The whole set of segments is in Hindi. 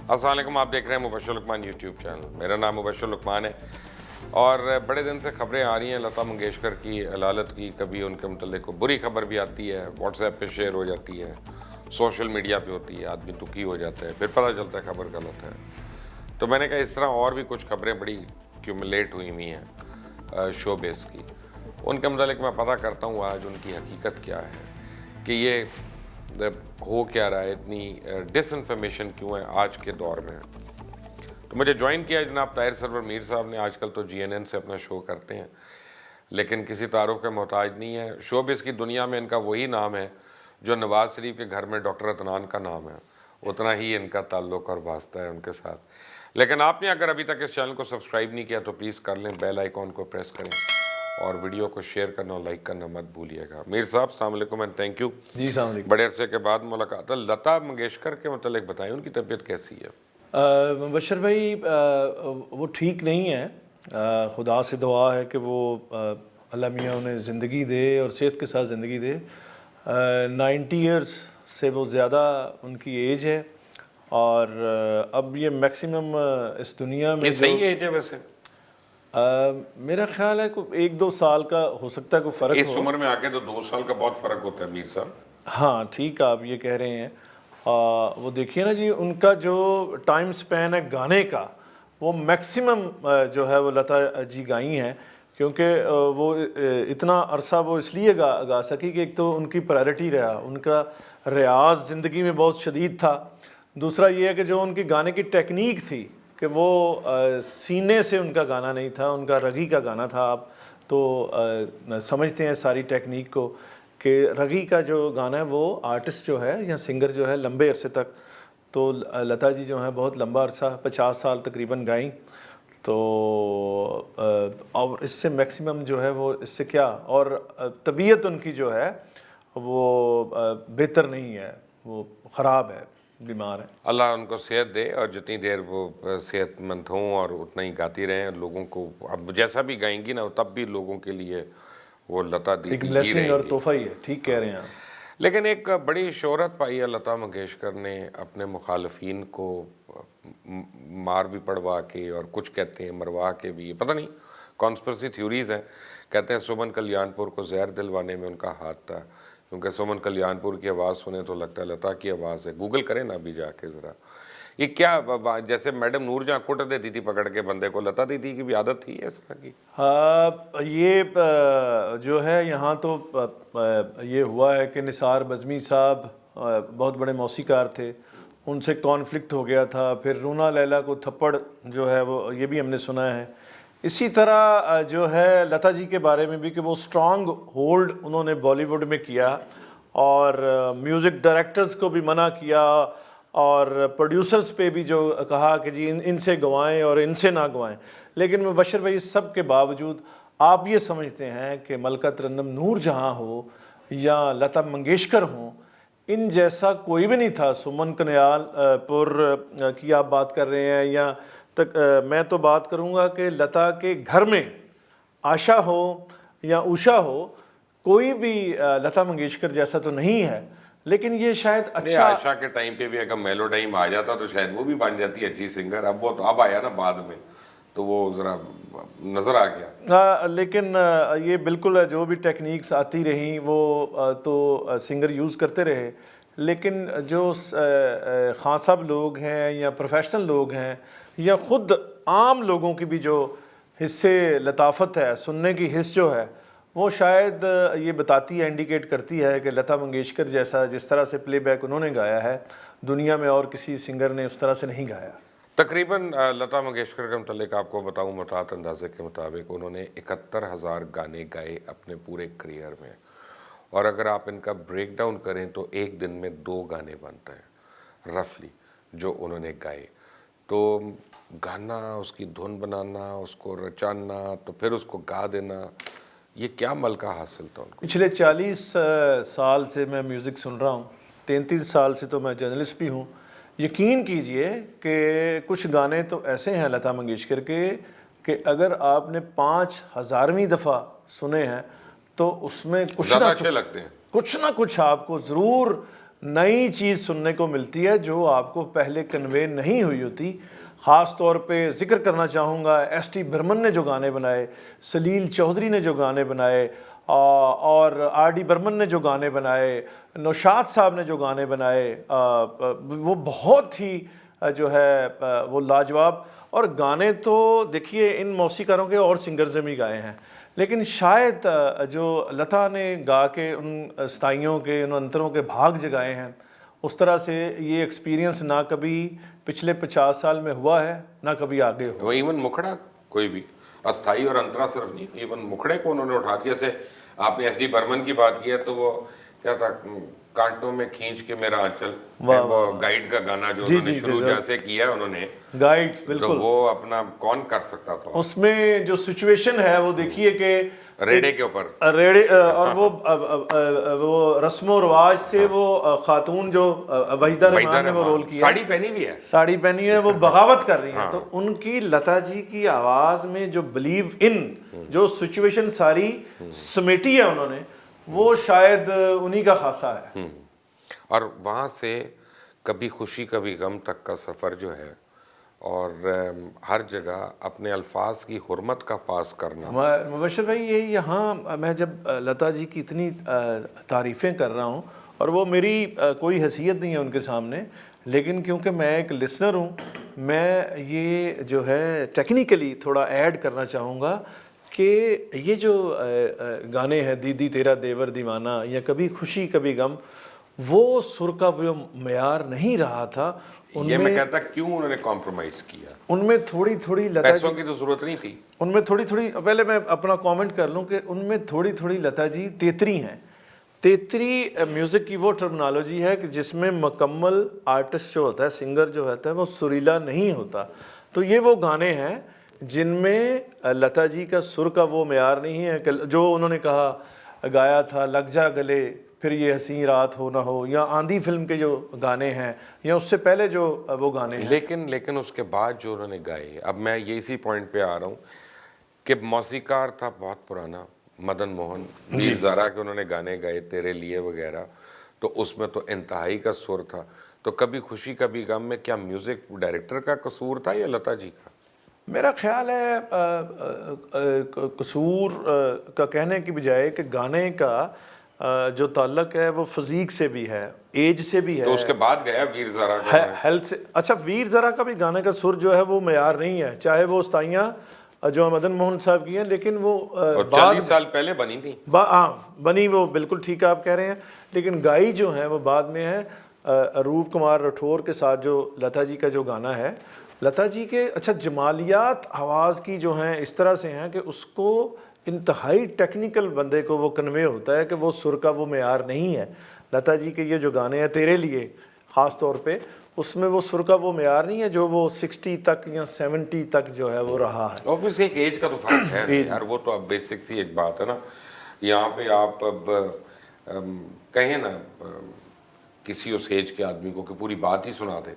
अस्सलाम वालेकुम, आप देख रहे हैं मुबश्शिर लुकमान यूट्यूब चैनल। मेरा नाम मुबश्शिर लुकमान है और बड़े दिन से खबरें आ रही हैं लता मंगेशकर की अलालत की। कभी उनके मतलब को बुरी खबर भी आती है, व्हाट्सएप पे शेयर हो जाती है, सोशल मीडिया पे होती है, आदमी दुखी हो जाता है, फिर पता चलता है खबर गलत है। तो मैंने कहा इस तरह और भी कुछ खबरें बड़ी क्यूमुलेट हुई हुई हैं शो बेस की, उनके मतलब मैं पता करता हूँ आज उनकी हकीकत क्या है, कि ये हो क्या रहा है, इतनी डिसइंफॉर्मेशन क्यों है आज के दौर में। तो मुझे ज्वाइन किया जनाब ताहिर सरवर मीर साहब ने। आजकल तो GNN से अपना शो करते हैं लेकिन किसी तारुफ के मोहताज नहीं है। शोबिस की दुनिया में इनका वही नाम है जो नवाज शरीफ के घर में डॉक्टर अदनान का नाम है, उतना ही इनका ताल्लुक़ और वास्ता है उनके साथ। लेकिन आपने अगर अभी तक इस चैनल को सब्सक्राइब नहीं किया तो प्लीज़ कर लें, बेल आइकॉन को प्रेस करें और वीडियो को शेयर करना और लाइक करना मत भूलिएगा। मीर साहब अस्सलाम वालेकुम एंड थैंक यू। जी अस्सलाम वालेकुम। बड़े अरसे के बाद मुलाकात है। लता मंगेशकर के मतलब बताएं, उनकी तबीयत कैसी है? मुबश्शिर भाई वो ठीक नहीं है। खुदा से दुआ है कि वो अल्लाह मियाँ उन्हें ज़िंदगी दे और सेहत के साथ ज़िंदगी दे। 90 इयर्स से वो ज़्यादा उनकी एज है और अब ये मैक्सिमम इस दुनिया में ये सही एज है वैसे? मेरा ख्याल है कोई 1-2 साल का हो सकता है कोई फ़र्क इस हो। उम्र में आके तो 2 साल का बहुत फ़र्क होता है मीर साहब। हाँ ठीक आप ये कह रहे हैं। वो देखिए ना जी, उनका जो टाइम स्पैन है गाने का, वो मैक्सिमम जो है वो लता जी गाई हैं, क्योंकि वो इतना अरसा वो इसलिए गा सकी कि एक तो उनकी प्रायोरिटी रहा, उनका रियाज ज़िंदगी में बहुत शदीद था। दूसरा ये है कि जो उनकी गाने की टेक्निक थी कि वो सीने से उनका गाना नहीं था, उनका रगी का गाना था। आप तो समझते हैं सारी टेक्निक को कि रगी का जो गाना है वो आर्टिस्ट जो है या सिंगर जो है लंबे अरसे तक, तो लता जी जो है बहुत लंबा अरसा 50 साल तकरीबन गाई। तो और इससे मैक्सिमम जो है वो इससे क्या, और तबीयत उनकी जो है वो बेहतर नहीं है, वो ख़राब है, बीमार है। अल्लाह उनको सेहत दे और जितनी देर वो सेहतमंद हों और उतना ही गाती रहें लोगों को। अब जैसा भी गाएंगी ना तब भी लोगों के लिए वो लता दीदी एक ही ब्लेसिंग और रहेंगी। तोहफा ही है। ठीक कह रहे हैं आप। लेकिन एक बड़ी शोहरत पाई है लता मंगेशकर ने अपने मुखालफिन को मार भी पड़वा के, और कुछ कहते हैं मरवा के भी, पता नहीं कॉन्स्पिरेसी थ्योरीज हैं। कहते हैं सुमन कल्याणपुर को जहर दिलवाने में उनका हाथ था, क्योंकि सुमन कल्याणपुर की आवाज़ सुने तो लगता है लता की आवाज़ है। गूगल करें ना अभी जाके ज़रा, ये क्या जैसे मैडम नूरजहाँ कुट देती थी पकड़ के बंदे को, लता दीदी की भी आदत थी इस तरह की? हाँ, ये जो है यहाँ तो ये हुआ है कि निसार बज़मी साहब बहुत बड़े मौसीकार थे, उनसे कॉन्फ्लिक्ट हो गया था, फिर रूना लैला को थप्पड़ जो है वो ये भी हमने सुना है। इसी तरह जो है लता जी के बारे में भी कि वो स्ट्रॉन्ग होल्ड उन्होंने बॉलीवुड में किया और म्यूज़िक डायरेक्टर्स को भी मना किया और प्रोड्यूसर्स पे भी जो कहा कि जी इनसे गवाएं और इनसे ना गवाएं। लेकिन मुबश्शिर भाई इस सब के बावजूद आप ये समझते हैं कि मलका तरन्नुम नूरजहाँ हो या लता मंगेशकर हों, इन जैसा कोई भी नहीं था। सुमन कल्याणपुर की आप बात कर रहे हैं या मैं तो बात करूँगा कि लता के घर में आशा हो या उषा हो, कोई भी लता मंगेशकर जैसा तो नहीं है। लेकिन ये शायद अच्छा, आशा के टाइम पे भी अगर मेलो टाइम आ जाता तो शायद वो भी बन जाती है अच्छी सिंगर। अब वो तो अब आया ना बाद में, तो वो ज़रा नज़र आ गया। लेकिन ये बिल्कुल जो भी टेक्निक्स आती रहीं वो तो सिंगर यूज़ करते रहे। लेकिन जो खान साहब लोग हैं या प्रोफेशनल लोग हैं या ख़ुद आम लोगों की भी जो हिस्से लताफत है, सुनने की हिस्स जो है, वो शायद ये बताती है, इंडिकेट करती है कि लता मंगेशकर जैसा जिस तरह से प्लेबैक उन्होंने गाया है दुनिया में और किसी सिंगर ने उस तरह से नहीं गाया। तकरीबन लता मंगेशकर के मतलब आपको बताऊं मुतात अंदाजे के मुताबिक उन्होंने 71,000 गाने गाए अपने पूरे करियर में, और अगर आप इनका ब्रेक डाउन करें तो एक दिन में 2 गाने बनते हैं रफली जो उन्होंने गाए। तो गाना, उसकी धुन बनाना, उसको रचाना, तो फिर उसको गा देना, ये क्या मलका हासिल था उनको? पिछले 40 साल से मैं म्यूज़िक सुन रहा हूँ, 33 साल से तो मैं जर्नलिस्ट भी हूँ। यकीन कीजिए कि कुछ गाने तो ऐसे हैं लता मंगेशकर के कि अगर आपने 5000वीं दफ़ा सुने हैं तो उसमें कुछ ना अच्छे लगते हैं, कुछ आपको ज़रूर नई चीज़ सुनने को मिलती है जो आपको पहले कन्वे नहीं हुई होती। ख़ास तौर पे जिक्र करना चाहूँगा एस.टी. बर्मन ने जो गाने बनाए, सलील चौधरी ने जो गाने बनाए, और आर.डी. बर्मन ने जो गाने बनाए, नौशाद साहब ने जो गाने बनाए, वो बहुत ही जो है वो लाजवाब। और गाने तो देखिए इन मौसीकारों के और सिंगर्स ने भी गाए हैं, लेकिन शायद जो लता ने गा के उन स्थाइयों के, उन अंतरों के भाग जगाए हैं, उस तरह से ये एक्सपीरियंस ना कभी पिछले 50 साल में हुआ है, ना कभी आगे हो। वो इवन मुखड़ा कोई भी अस्थाई और अंतरा सिर्फ नहीं, इवन मुखड़े को उन्होंने उठा दिया। जैसे आपने एस.डी. बर्मन की बात की है, तो वो क्या था, कांटों में खींच के मेरा आंचल, वो गाइड का गाना जो उन्होंने शुरू जैसे किया उन्होंने, गाइड, तो बिल्कुल। वो अपना कौन कर सकता था उसमें जो सिचुएशन है वो देखिए कि रेडे के ऊपर, रेडे, और वो रस्मो रिवाज से वो खातून जो वहीदा रहमान ने वो रोल किया, साड़ी पहनी भी है, साड़ी पहनी है, वो बगावत कर रही हैं। तो उनकी लता जी की आवाज में जो बिलीव इन, जो सिचुएशन सारी समेटी है उन्होंने, वो शायद उन्हीं का खासा है। और वहाँ से कभी खुशी कभी गम तक का सफ़र जो है, और हर जगह अपने अल्फाज की हुर्मत का पास करना। मुबश्शिर भाई, ये यहाँ मैं जब लता जी की इतनी तारीफ़ें कर रहा हूँ, और वो मेरी कोई हैसियत नहीं है उनके सामने, लेकिन क्योंकि मैं एक लिसनर हूँ, मैं ये जो है टेक्निकली थोड़ा ऐड करना चाहूँगा कि ये जो गाने हैं, दीदी तेरा देवर दीवाना या कभी खुशी कभी गम, वो सुर का वो मयार नहीं रहा था। ये मैं कहता क्यों उन्होंने कॉम्प्रोमाइज़ किया, उनमें थोड़ी थोड़ी लता पैसों की तो ज़रूरत नहीं थी, उनमें थोड़ी थोड़ी, पहले मैं अपना कमेंट कर लूँ कि उनमें थोड़ी थोड़ी लता जी तेतरी हैं। तेतरी म्यूज़िक की वो टर्मिनोलॉजी है कि जिसमें मुकम्मल आर्टिस्ट जो होता है, सिंगर जो होता है, वो सुरीला नहीं होता। तो ये वो गाने हैं जिनमें लता जी का सुर का वो मयार नहीं है कि जो उन्होंने कहा गाया था, लग जा गले, फिर ये हसी रात हो ना हो, या आंधी फिल्म के जो गाने हैं, या उससे पहले जो वो गाने हैं। लेकिन उसके बाद जो उन्होंने गाए, अब मैं ये इसी पॉइंट पे आ रहा हूँ कि मौसीकार था बहुत पुराना, मदन मोहन, वीर ज़ारा के उन्होंने गाने गाए, तेरे लिए वगैरह, तो उसमें तो इंतहाई का सुर था। तो कभी खुशी कभी गम में क्या म्यूज़िक डायरेक्टर का कसूर था या लता जी का? मेरा ख्याल है कसूर का कहने की बजाय कि गाने का जो ताल्लुक है वो फिज़ीक से भी है, एज से भी है। तो उसके बाद गया वीर ज़ारा का, हेल्थ से। अच्छा, वीर ज़ारा का भी गाने का सुर जो है वो मयार नहीं है, चाहे वो उस्ताइयाँ जो मदन मोहन साहब की हैं, लेकिन वो 40 साल पहले बनी थी। हाँ, बनी, वो बिल्कुल ठीक आप कह रहे हैं, लेकिन गाई जो है वो बाद में है रूप कुमार राठौर के साथ। जो लता जी का जो गाना है, लता जी के अच्छा जमालियात आवाज़ की जो हैं इस तरह से हैं कि उसको इंतहाई टेक्निकल बंदे को वो कन्वे होता है कि वो सुर का वो मयार नहीं है। लता जी के ये जो गाने हैं तेरे लिए ख़ास तौर पे, उसमें वो सुर का वो मयार नहीं है जो वो 60 तक या 70 तक जो है वो रहा है। ऑब्वियसली एक एज का तो फर्क है यार, वो तो अब बेसिक सी एक बात है ना। यहाँ पे आप अब कहें ना किसी उस एज के आदमी को कि पूरी बात ही सुना दे,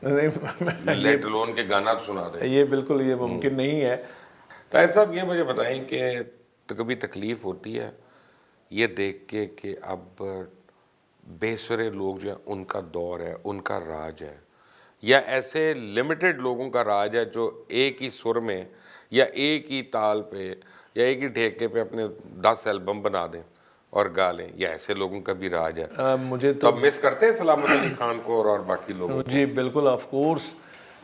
लेट अलोन के गाना तो सुना दे, ये बिल्कुल ये मुमकिन नहीं है। ताहिर साहब, ये मुझे बताएं कि तो कभी तकलीफ़ होती है ये देख के कि अब बेसुरे लोग जो हैं उनका दौर है, उनका राज है, या ऐसे लिमिटेड लोगों का राज है जो एक ही सुर में या एक ही ताल पे या एक ही ठेके पे अपने 10 एल्बम बना दें और गा लें, या ऐसे लोगों का भी राज है? मुझे तो अब मिस करते हैं सलामत अली खान को और बाकी लोगों को। जी बिल्कुल, ऑफ कोर्स,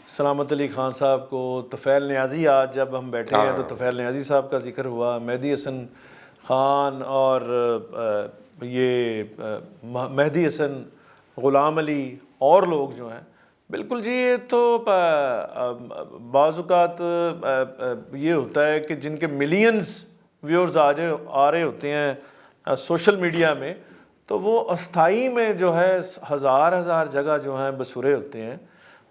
सलामत अली खान साहब को, तफ़ैल नियाज़ी, आज जब हम बैठे हैं तो तफ़ैल नियाज़ी साहब का जिक्र हुआ, मेहदी हसन खान और ये मेहदी हसन, ग़ुलाम अली और लोग जो हैं, बिल्कुल जी। ये तो बाज़-औक़ात ये होता है कि जिनके मिलियंस व्यूअर्स आ रहे होते हैं सोशल मीडिया में, तो वो अस्थाई में जो है हज़ार जगह जो हैं बसूरे होते हैं।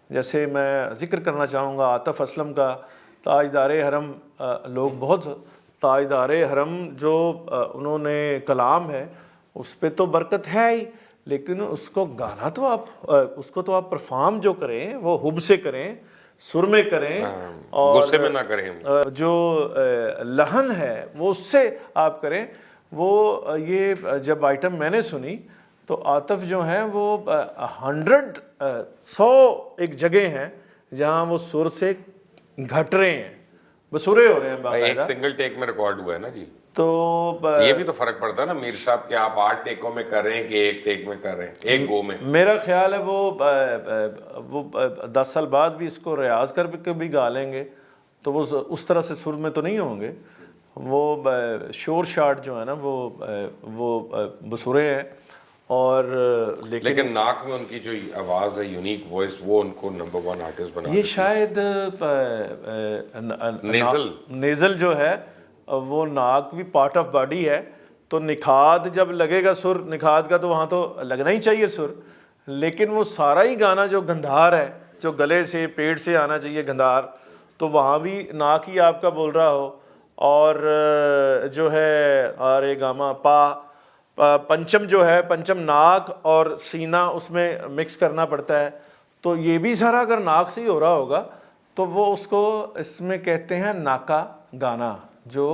जैसे मैं ज़िक्र करना चाहूँगा आतिफ़ असलम का, ताजदारे हरम, लोग बहुत ताजदारे हरम जो उन्होंने कलाम है उस पे तो बरकत है ही, लेकिन उसको गाना तो आप उसको तो आप परफॉर्म जो करें वो हुब से करें, सुर में करें, और गुस्से में ना करें, जो लहन है वो उससे आप करें। वो ये जब आइटम मैंने सुनी तो आतिफ जो हैं वो 100 एक जगह हैं जहां वो सुर से घट रहे हैं, बसुरे हो रहे हैं एक बाकायदा। सिंगल टेक में रिकॉर्ड हुआ है ना जी। तो ये भी तो फर्क पड़ता है ना मीर साहब कि आप 8 टेकों में कर रहे हैं कि एक टेक में कर रहे हैं, एक गो में। मेरा ख्याल है वो 10 साल बाद भी इसको रियाज कर के भी गा लेंगे तो वो उस तरह से सुर में तो नहीं होंगे। वो शोर शाट जो है ना वो बसुरे हैं। और लेकिन नाक में उनकी जो आवाज़ है, यूनिक वॉइस, वो उनको नंबर 1 आर्टिस्ट बना ये शायद नेज़ल जो है वो नाक भी पार्ट ऑफ बॉडी है, तो निखाद जब लगेगा सुर, निखाद का तो वहाँ तो लगना ही चाहिए सुर, लेकिन वो सारा ही गाना जो गंधार है, जो गले से पेट से आना चाहिए गंधार, तो वहाँ भी नाक ही आपका बोल रहा हो। और जो है आरे गामा पंचम जो है, पंचम नाक और सीना उसमें मिक्स करना पड़ता है, तो ये भी सारा अगर नाक से ही हो रहा होगा तो वो उसको इसमें कहते हैं नाका गाना, जो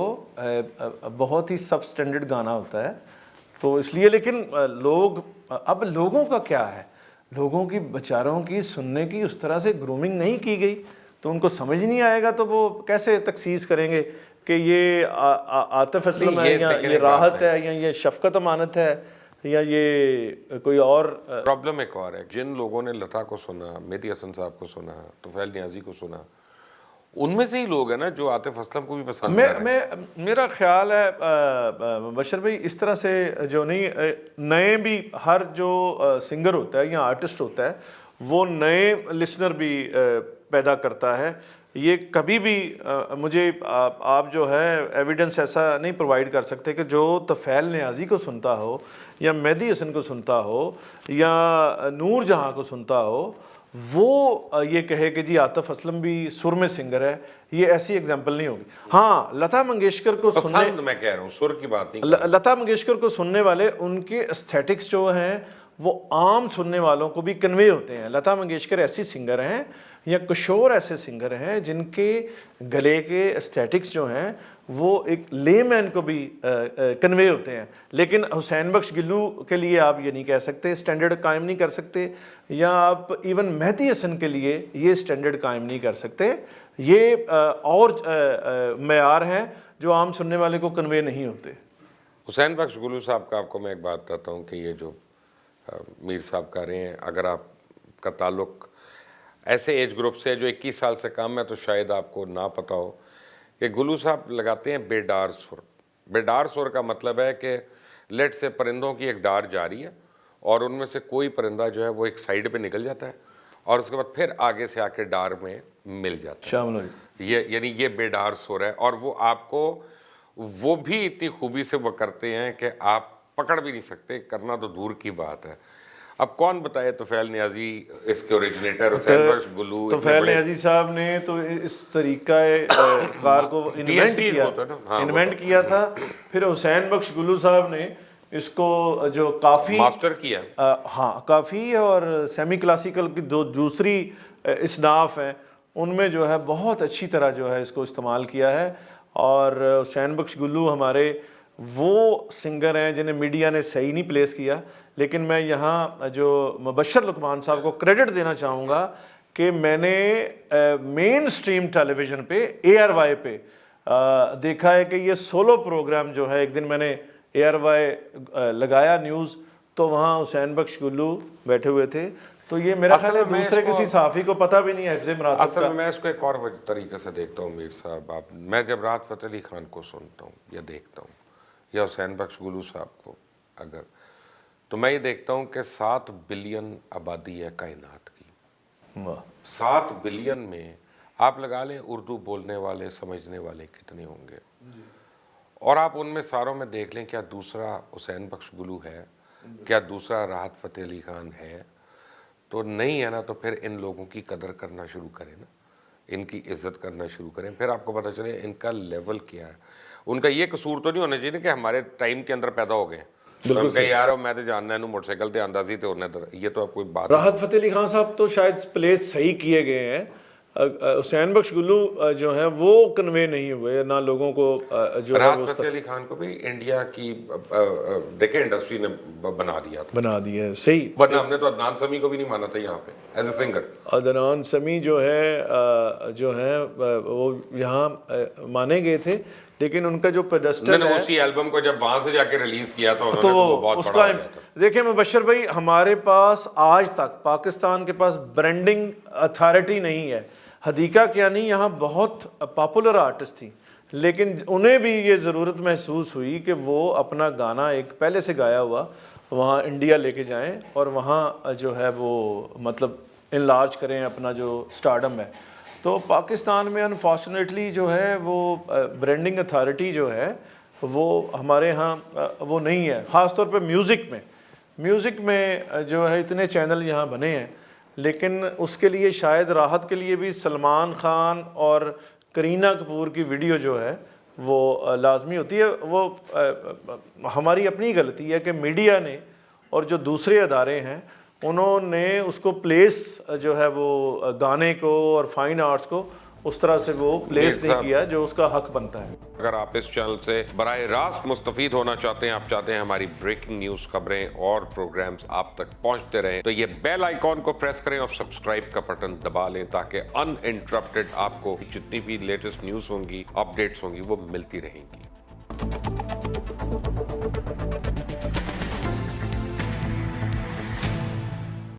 बहुत ही सब स्टैंडर्ड गाना होता है। तो इसलिए लेकिन अब लोगों का क्या है, लोगों की बेचारों की सुनने की उस तरह से ग्रूमिंग नहीं की गई, तो उनको समझ नहीं आएगा, तो वो कैसे तखसीस करेंगे कि ये आतिफ असलम है या ये राहत है या ये शफकत अमानत है या ये कोई और। प्रॉब्लम एक और है, जिन लोगों ने लता को सुना, मेहदी हसन साहब को सुना, तुफैल नियाजी को सुना, उनमें से ही लोग हैं ना जो आतिफ असलम को भी पसंद कर रहे हैं। मेरा ख्याल है बशर भाई, इस तरह से जो नहीं, नए भी हर जो सिंगर होता है या आर्टिस्ट होता है वो नए लिसनर भी पैदा करता है। ये कभी भी मुझे आप जो है एविडेंस ऐसा नहीं प्रोवाइड कर सकते कि जो तुफैल नियाजी को सुनता हो या मेहदी हसन को सुनता हो या नूर जहाँ को सुनता हो वो ये कहे कि जी आतिफ असलम भी सुर में सिंगर है। ये ऐसी एग्जांपल नहीं होगी। हाँ, लता मंगेशकर को सुनने, मैं कह रहा हूँ सुर की बात नहीं, लता मंगेशकर को सुनने वाले उनके एस्थेटिक्स जो हैं वो आम सुनने वालों को भी कन्वे होते हैं। लता मंगेशकर ऐसी सिंगर हैं या किशोर ऐसे सिंगर हैं जिनके गले के एस्थेटिक्स जो हैं वो एक लेमैन को भी कन्वे होते हैं। लेकिन हुसैन बख्श गिल्लू के लिए आप ये नहीं कह सकते, स्टैंडर्ड कायम नहीं कर सकते, या आप इवन मेहदी हसन के लिए ये स्टैंडर्ड कायम नहीं कर सकते। ये और मेयार हैं जो आम सुनने वाले को कन्वे नहीं होते। हुसैन बख्श गुलू साहब का आपको मैं एक बात बताता हूँ कि ये जो मीर साहब कर रहे हैं, अगर आपका ताल्लुक ऐसे एज ग्रुप से जो 21 साल से कम है तो शायद आपको ना पता हो कि गुलू साहब लगाते हैं बेडार सुर। बेडार सुर का मतलब है कि लेट से परिंदों की एक डार जा रही है और उनमें से कोई परिंदा जो है वो एक साइड पे निकल जाता है और उसके बाद फिर आगे से आके डार में मिल जाता है। ये यानी ये बेडार सुर है और वो आपको वो भी इतनी खूबी से वो करते हैं कि आप पकड़ भी नहीं सकते, करना तो दूर की बात है। अब कौन बताए तुफैल नियाजी इसके ओरिजिनेटर हुसैन बख्श गुलू। तुफैल नियाजी साहब ने तो इस तरीका कार को इन्वेंट किया था, फिर हुसैन बख्श गुलू साहब ने इसको जो काफ़ी मास्टर किया। हाँ, काफ़ी और सेमी क्लासिकल की दो दूसरी इसनाफ हैं उनमें जो है बहुत अच्छी तरह जो है इसको इस्तेमाल किया है। और हुसैन बख्श गुल्लू हमारे वो सिंगर हैं जिन्हें मीडिया ने सही नहीं प्लेस किया, लेकिन मैं यहाँ जो मुबश्शिर लुकमान साहब को क्रेडिट देना चाहूँगा कि मैंने मेन स्ट्रीम टेलीविज़न पे ARY पे देखा है कि ये सोलो प्रोग्राम जो है, एक दिन मैंने ARY लगाया न्यूज़ तो वहाँ हुसैन बख्श गुल्लू बैठे हुए थे, तो ये मेरा ख्याल है दूसरे किसी सहाफ़ी को पता भी नहीं है हिफ्ज़ मरातिब का। असल में मैं इसको एक और तरीके से देखता हूँ मीर साहब, मैं जब राहत फ़तेह अली खान को सुनता हूँ या देखता हूँ या हुसैन बख्श गुल्लू साहब को अगर, तो मैं ये देखता हूँ कि 7 बिलियन आबादी है कायनात की। 7 बिलियन में आप लगा लें उर्दू बोलने वाले समझने वाले कितने होंगे, और आप उनमें सारों में देख लें क्या दूसरा हुसैन बख्श गुल्लू है, क्या दूसरा राहत फ़तेह अली खान है, तो नहीं है ना। तो फिर इन लोगों की कदर करना शुरू करें ना, इनकी इज्जत करना शुरू करें, फिर आपको पता चले इनका लेवल क्या है। उनका ये कसूर तो नहीं होना चाहिए कि हमारे टाइम के अंदर पैदा हो गए यार मैं तो जानना है मोटरसाइकिल ते आंदा सी ते उन्हें ये तो कोई बात। राहत फ़तेह अली खान साहब तो शायद प्लेस सही किए गए हैं, हुसैन बख्श गुल्लू जो है वो कन्वे नहीं हुए, ना लोगों को जो है राहत वो फतेह अली खान को भी इंडिया की देखे इंडस्ट्री ने बना दिया था, बना दिया है। सही, वरना हमने तो अदनान समी को भी नहीं माना था यहाँ पे एज ए सिंगर। अदनान समी जो है वो यहाँ माने गए थे, लेकिन उनका जो पेडेस्टल है उसी एल्बम को जब वहां से जाके रिलीज किया था उन्होंने, तो तो वो बहुत उसका बड़ा हो गया था। देखिए मुबशर भाई, हमारे पास आज तक पाकिस्तान के पास ब्रांडिंग अथॉरिटी नहीं है। हदीका कियानी यहाँ बहुत पॉपुलर आर्टिस्ट थी, लेकिन उन्हें भी ये ज़रूरत महसूस हुई कि वो अपना गाना एक पहले से गाया हुआ वहाँ इंडिया लेके जाएं और वहाँ जो है वो मतलब इनलार्ज करें अपना जो स्टारडम है। तो पाकिस्तान में अनफॉर्चुनेटली जो है वो ब्रांडिंग अथॉरिटी जो है वो हमारे यहाँ वो नहीं है, ख़ास तौर पे म्यूज़िक में जो है इतने चैनल यहाँ बने हैं, लेकिन उसके लिए शायद राहत के लिए भी सलमान खान और करीना कपूर की वीडियो जो है वो लाजमी होती है। वो हमारी अपनी गलती है कि मीडिया ने और जो दूसरे अदारे हैं उन्होंने उसको प्लेस जो है वो गाने को और फाइन आर्ट्स को उस तरह से वो प्लेस नहीं किया जो उसका हक बनता है। अगर आप इस चैनल से बराह रास्त मुस्तफीद होना चाहते हैं, आप चाहते हैं हमारी ब्रेकिंग न्यूज खबरें और प्रोग्राम्स आप तक पहुंचते रहें, तो ये बेल आइकॉन को प्रेस करें और सब्सक्राइब का बटन दबा लें ताकि अनइंटरप्टेड आपको जितनी भी लेटेस्ट न्यूज होंगी, अपडेट्स होंगी, वो मिलती रहेंगी।